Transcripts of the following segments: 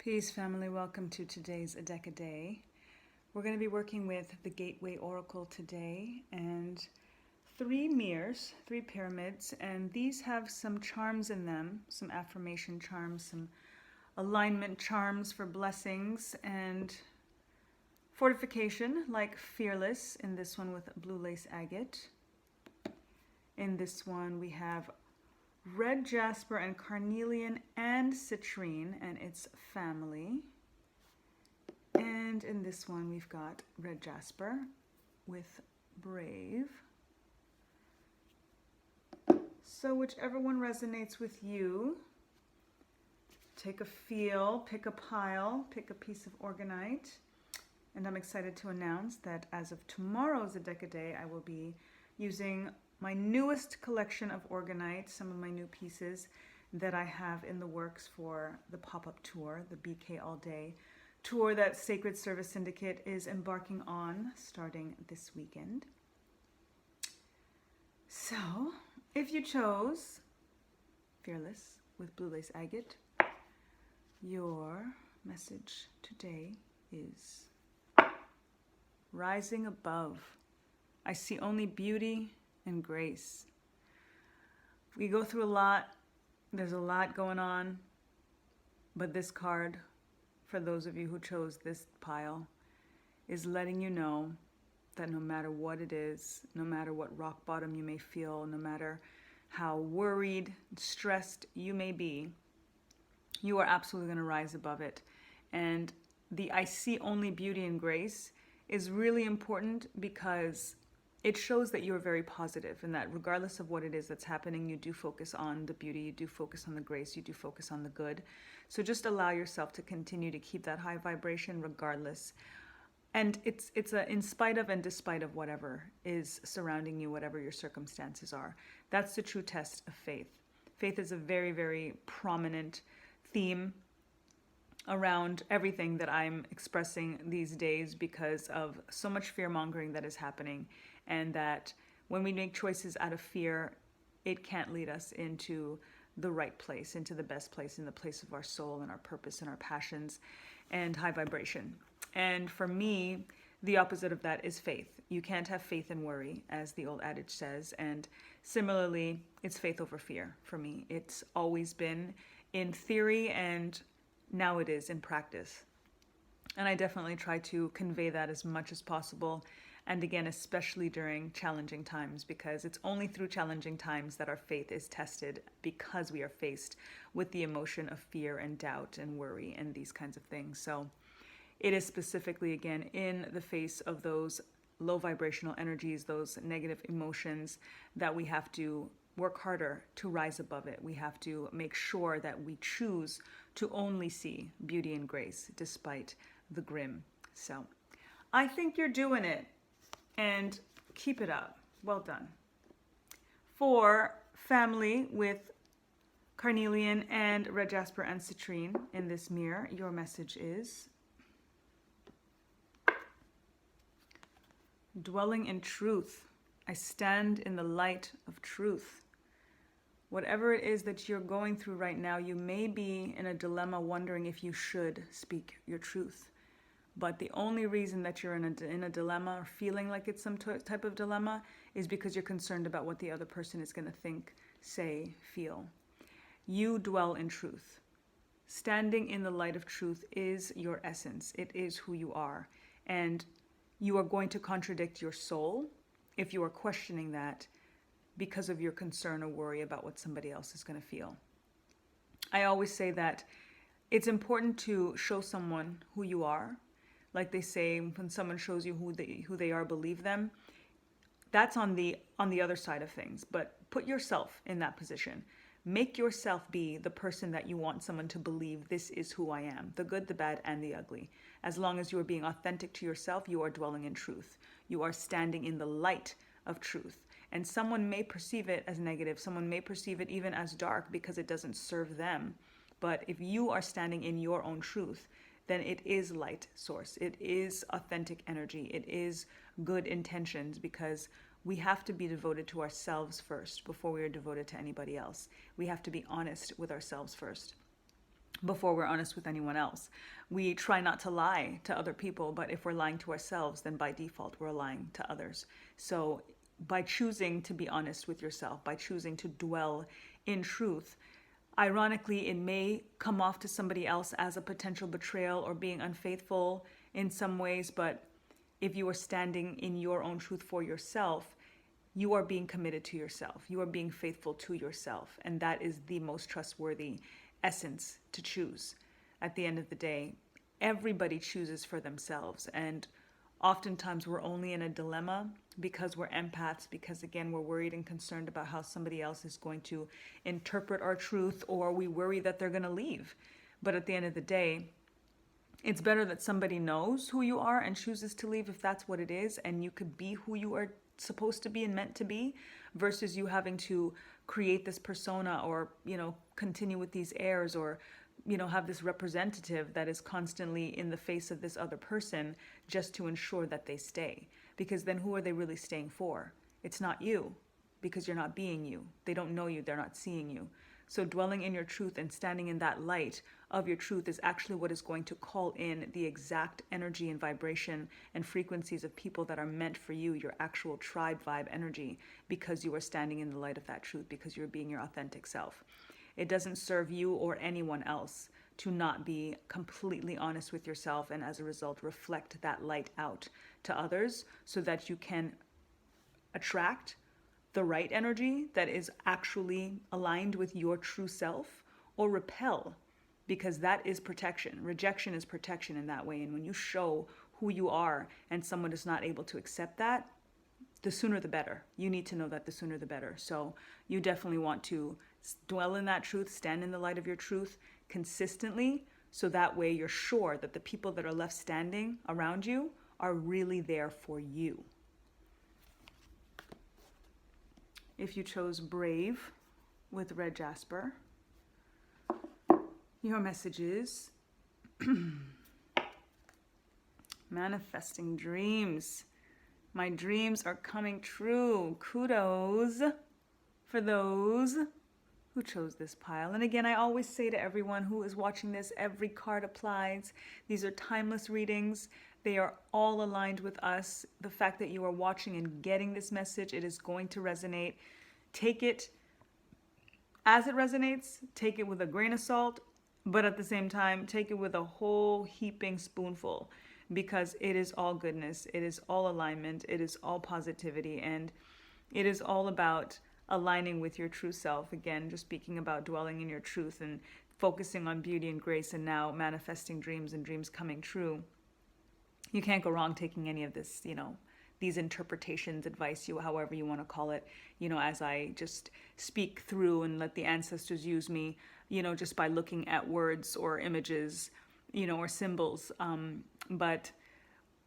Peace, family. Welcome to today's A Deck a Day. We're going to be working with the Gateway Oracle today and three mirrors, three pyramids, and these have some charms in them, some affirmation charms, some alignment charms for blessings and fortification, like fearless in this one with blue lace agate. In this one we have red jasper and carnelian and citrine and its family. And in this one we've got red jasper with brave. So whichever one resonates with you, take a feel, pick a pile, pick a piece of orgonite. And I'm excited to announce that as of tomorrow's A Deck a Day, I will be using my newest collection of orgonite, some of my new pieces that I have in the works for the pop-up tour, the BK All Day tour that Sacred Service Syndicate is embarking on starting this weekend. So, if you chose Fearless with Blue Lace Agate, your message today is rising above. I see only beauty and grace. We go through a lot. There's a lot going on. But this card, for those of you who chose this pile, is letting you know that no matter what it is, no matter what rock bottom you may feel, no matter how worried, stressed you may be, you are absolutely going to rise above it. And the I see only beauty and grace is really important because it shows that you're very positive and that regardless of what it is that's happening, you do focus on the beauty, you do focus on the grace, you do focus on the good. So just allow yourself to continue to keep that high vibration regardless. And it's a in spite of and despite of whatever is surrounding you, whatever your circumstances are. That's the true test of faith. Faith is a very, very prominent theme around everything that I'm expressing these days because of so much fear-mongering that is happening, and that when we make choices out of fear, it can't lead us into the right place, into the best place, in the place of our soul and our purpose and our passions and high vibration. And for me, the opposite of that is faith. You can't have faith and worry, as the old adage says. And similarly, it's faith over fear for me. It's always been in theory, and now it is in practice. And I definitely try to convey that as much as possible. And again, especially during challenging times, because it's only through challenging times that our faith is tested, because we are faced with the emotion of fear and doubt and worry and these kinds of things. So it is specifically, again, in the face of those low vibrational energies, those negative emotions, that we have to work harder to rise above it. We have to make sure that we choose to only see beauty and grace despite the grim. So I think you're doing it, and keep it up. Well done. For family with carnelian and red jasper and citrine in this mirror, your message is dwelling in truth. I stand in the light of truth. Whatever it is that you're going through right now, you may be in a dilemma wondering if you should speak your truth. But the only reason that you're in a dilemma or feeling like it's some type of dilemma is because you're concerned about what the other person is going to think, say, feel. You dwell in truth. Standing in the light of truth is your essence. It is who you are. And you are going to contradict your soul if you are questioning that because of your concern or worry about what somebody else is going to feel. I always say that it's important to show someone who you are. Like they say, when someone shows you who they are, believe them. That's on the other side of things. But put yourself in that position. Make yourself be the person that you want someone to believe, this is who I am, the good, the bad, and the ugly. As long as you are being authentic to yourself, you are dwelling in truth. You are standing in the light of truth. And someone may perceive it as negative. Someone may perceive it even as dark because it doesn't serve them. But if you are standing in your own truth, then it is light source. It is authentic energy. It is good intentions, because we have to be devoted to ourselves first before we are devoted to anybody else. We have to be honest with ourselves first. before we're honest with anyone else. We try not to lie to other people, but if we're lying to ourselves, then by default, we're lying to others. So by choosing to be honest with yourself, by choosing to dwell in truth, ironically, it may come off to somebody else as a potential betrayal or being unfaithful in some ways, but if you are standing in your own truth for yourself, you are being committed to yourself. You are being faithful to yourself. And that is the most trustworthy essence to choose. At the end of the day, everybody chooses for themselves. And oftentimes we're only in a dilemma because we're empaths, because again, we're worried and concerned about how somebody else is going to interpret our truth, or we worry that they're going to leave. But at the end of the day, it's better that somebody knows who you are and chooses to leave if that's what it is, and you could be who you are supposed to be and meant to be, versus you having to create this persona or, continue with these airs, or, have this representative that is constantly in the face of this other person just to ensure that they stay. Because then who are they really staying for? It's not you, because you're not being you. They don't know you, they're not seeing you. So dwelling in your truth and standing in that light of your truth is actually what is going to call in the exact energy and vibration and frequencies of people that are meant for you, your actual tribe vibe energy, because you are standing in the light of that truth, because you're being your authentic self. It doesn't serve you or anyone else to not be completely honest with yourself, and as a result reflect that light out to others so that you can attract the right energy that is actually aligned with your true self, or repel, because that is protection. Rejection is protection in that way. And when you show who you are and someone is not able to accept that, the sooner the better. You need to know that the sooner the better. So you definitely want to dwell in that truth, stand in the light of your truth consistently, so that way you're sure that the people that are left standing around you are really there for you. If you chose Brave with red jasper, your message is manifesting dreams. My dreams are coming true. Kudos for those who chose this pile. And again, I always say to everyone who is watching this, every card applies. These are timeless readings. They are all aligned with us. The fact that you are watching and getting this message, it is going to resonate. Take it as it resonates. Take it with a grain of salt, but at the same time, take it with a whole heaping spoonful, because it is all goodness. It is all alignment. It is all positivity. And it is all about aligning with your true self. Again, just speaking about dwelling in your truth and focusing on beauty and grace, and now manifesting dreams and dreams coming true. You can't go wrong taking any of this, these interpretations, advice, however you want to call it, as I just speak through and let the ancestors use me, just by looking at words or images, or symbols. But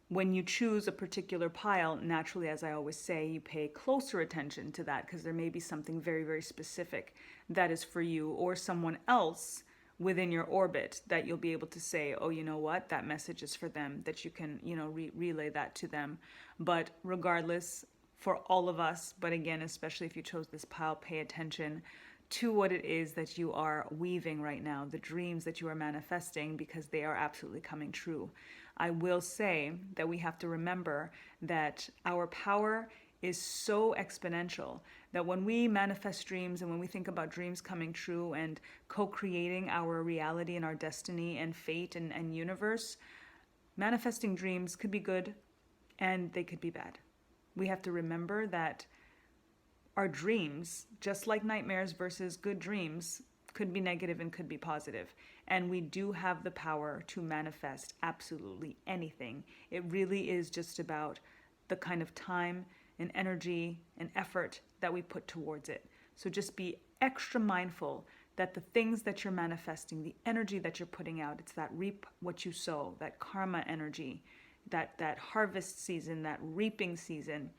when you choose a particular pile, naturally, as I always say, you pay closer attention to that, because there may be something very, very specific that is for you or someone else within your orbit that you'll be able to say, oh, you know what, that message is for them, that you can, relay that to them. But regardless, for all of us, but again, especially if you chose this pile, pay attention to what it is that you are weaving right now, the dreams that you are manifesting, because they are absolutely coming true. I will say that we have to remember that our power is so exponential that when we manifest dreams and when we think about dreams coming true and co-creating our reality and our destiny and fate and universe, manifesting dreams could be good and they could be bad. We have to remember that our dreams, just like nightmares versus good dreams, could be negative and could be positive. And we do have the power to manifest absolutely anything. It really is just about the kind of time and energy and effort that we put towards it. So just be extra mindful that the things that you're manifesting, the energy that you're putting out, it's that reap what you sow, that karma energy, that harvest season, that reaping season,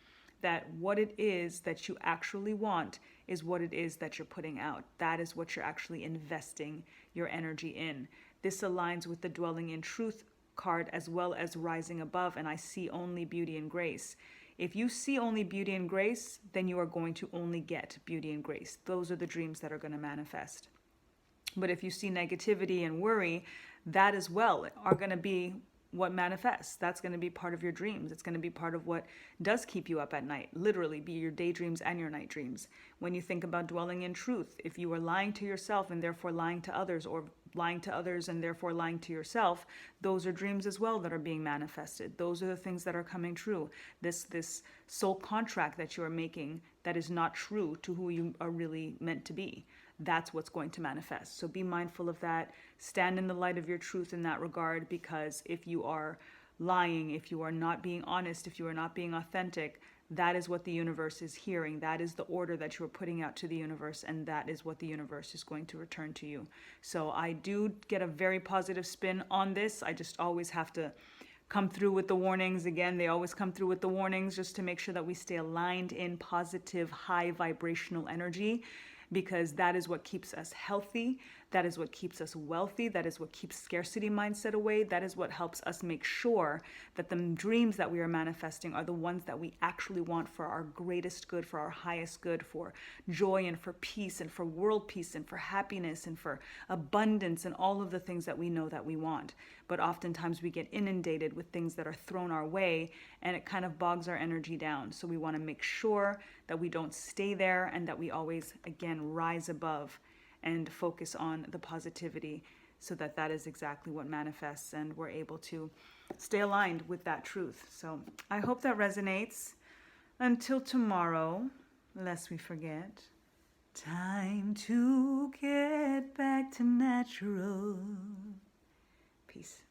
that what it is that you actually want is what it is that you're putting out. That is what you're actually investing your energy in. This aligns with the dwelling in truth card as well as rising above, and I see only beauty and grace. If you see only beauty and grace, then you are going to only get beauty and grace. Those are the dreams that are going to manifest. But if you see negativity and worry, that as well are going to be what manifests. That's going to be part of your dreams. It's going to be part of what does keep you up at night, literally be your daydreams and your night dreams. When you think about dwelling in truth, if you are lying to yourself and therefore lying to others, or lying to others and therefore lying to yourself, those are dreams as well that are being manifested. Those are the things that are coming true. This soul contract that you are making that is not true to who you are really meant to be. That's what's going to manifest. So be mindful of that. Stand in the light of your truth in that regard, because if you are lying, if you are not being honest, if you are not being authentic, that is what the universe is hearing. That is the order that you are putting out to the universe, and that is what the universe is going to return to you. So I do get a very positive spin on this. I just always have to come through with the warnings. Again, they always come through with the warnings just to make sure that we stay aligned in positive, high vibrational energy, because that is what keeps us healthy. That is what keeps us wealthy. That is what keeps scarcity mindset away. That is what helps us make sure that the dreams that we are manifesting are the ones that we actually want for our greatest good, for our highest good, for joy and for peace and for world peace and for happiness and for abundance and all of the things that we know that we want. But oftentimes we get inundated with things that are thrown our way, and it kind of bogs our energy down. So we want to make sure that we don't stay there, and that we always, again, rise above and focus on the positivity, so that that is exactly what manifests, and we're able to stay aligned with that truth. So I hope that resonates. Until tomorrow, lest we forget, time to get back to natural. Peace.